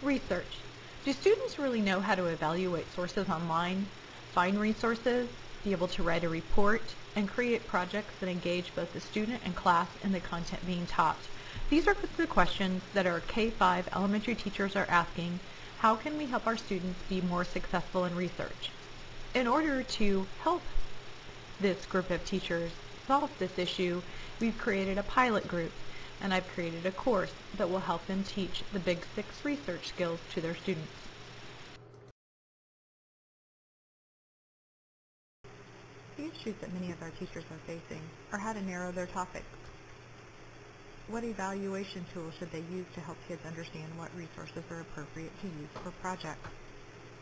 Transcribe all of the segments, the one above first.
Research. Do students really know how to evaluate sources online, find resources, be able to write a report, and create projects that engage both the student and class in the content being taught? These are the questions that our K-5 elementary teachers are asking. How can we help our students be more successful in research? In order to help this group of teachers solve this issue, we've created a pilot group, and I've created a course that will help them teach the Big 6 research skills to their students. The issues that many of our teachers are facing are how to narrow their topics. What evaluation tools should they use to help kids understand what resources are appropriate to use for projects?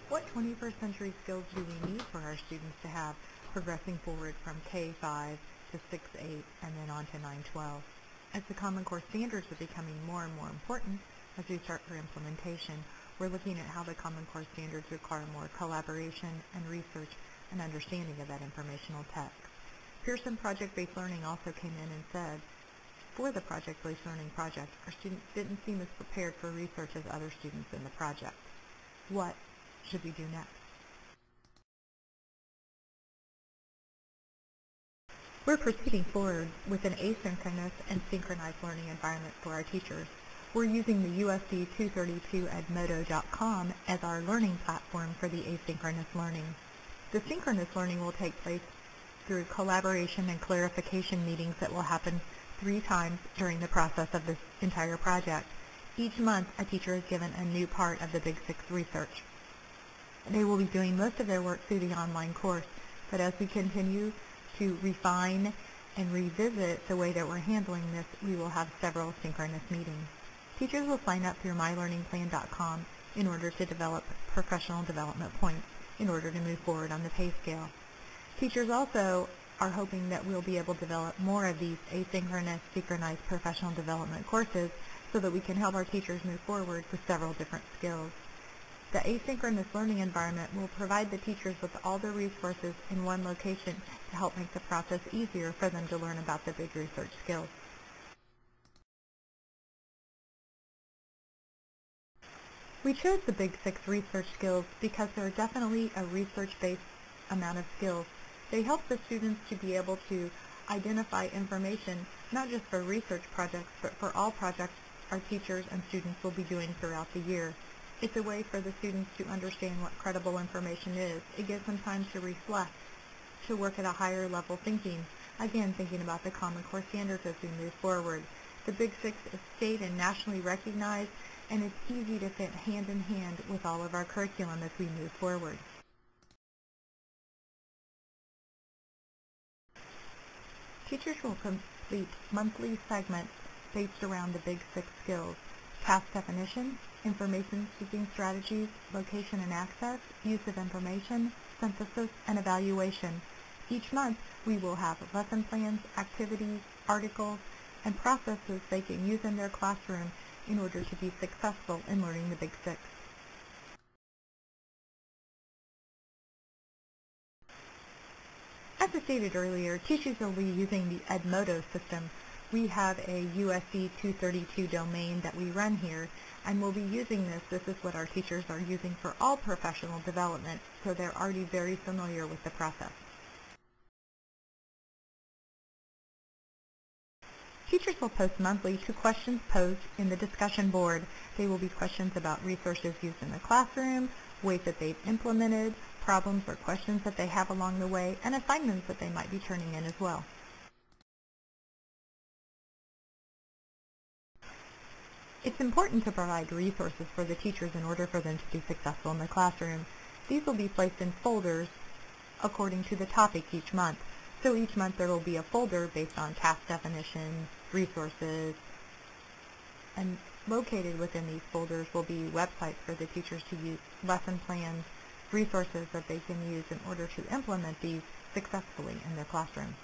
What 21st century skills do we need for our students to have progressing forward from K-5 to 6-8 and then on to 9-12? As the Common Core standards are becoming more and more important as we start for implementation, we're looking at how the Common Core standards require more collaboration and research and understanding of that informational text. Pearson project-based learning also came in and said, for the project-based learning project, our students didn't seem as prepared for research as other students in the project. What should we do next? We're proceeding forward with an asynchronous and synchronized learning environment for our teachers. We're using the USD 232 Edmodo.com as our learning platform for the asynchronous learning. The synchronous learning will take place through collaboration and clarification meetings that will happen 3 times during the process of this entire project. Each month, a teacher is given a new part of the Big 6 research. They will be doing most of their work through the online course, but as we continue to refine and revisit the way that we're handling this, we will have several synchronous meetings. Teachers will sign up through mylearningplan.com in order to develop professional development points in order to move forward on the pay scale. Teachers also are hoping that we'll be able to develop more of these asynchronous, synchronized professional development courses so that we can help our teachers move forward with several different skills. The asynchronous learning environment will provide the teachers with all the resources in one location to help make the process easier for them to learn about the big research skills. We chose the Big 6 research skills because they're definitely a research-based amount of skills. They help the students to be able to identify information, not just for research projects, but for all projects our teachers and students will be doing throughout the year. It's a way for the students to understand what credible information is. It gives them time to reflect, to work at a higher level thinking. Again, thinking about the Common Core standards as we move forward. The Big 6 is state and nationally recognized, and it's easy to fit hand in hand with all of our curriculum as we move forward. Teachers will complete monthly segments based around the Big 6 skills: task definition, information seeking strategies, location and access, use of information, synthesis, and evaluation. Each month we will have lesson plans, activities, articles, and processes they can use in their classroom in order to be successful in learning the Big 6. As I stated earlier, teachers will be using the Edmodo system. We have a USD 232 domain that we run here, and we'll be using this. This is what our teachers are using for all professional development, so they're already very familiar with the process. Teachers will post monthly 2 questions posed in the discussion board. They will be questions about resources used in the classroom, ways that they've implemented, problems or questions that they have along the way, and assignments that they might be turning in as well. It's important to provide resources for the teachers in order for them to be successful in the classroom. These will be placed in folders according to the topic each month. So each month there will be a folder based on task definitions, resources, and located within these folders will be websites for the teachers to use, lesson plans, resources that they can use in order to implement these successfully in their classroom.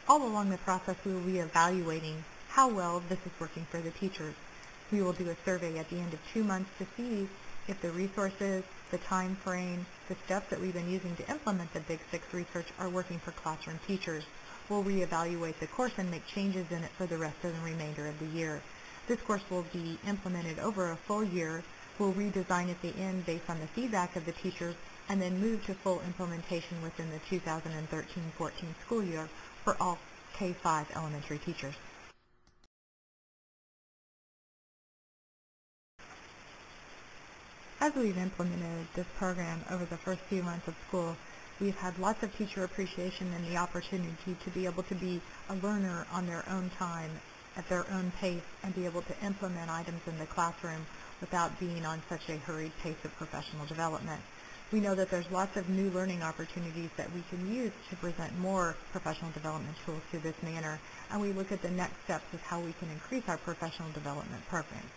All along the process we will be evaluating how well this is working for the teachers. We will do a survey at the end of 2 months to see if the resources, the time frame, the steps that we've been using to implement the Big 6 research are working for classroom teachers. we'll reevaluate the course and make changes in it for the rest of the remainder of the year. This course will be implemented over a full year. We'll redesign at the end based on the feedback of the teachers and then move to full implementation within the 2013-14 school year for all K-5 elementary teachers. As we've implemented this program over the first few months of school, we've had lots of teacher appreciation and the opportunity to be able to be a learner on their own time, at their own pace, and be able to implement items in the classroom without being on such a hurried pace of professional development. We know that there's lots of new learning opportunities that we can use to present more professional development tools through this manner, and we look at the next steps of how we can increase our professional development programs.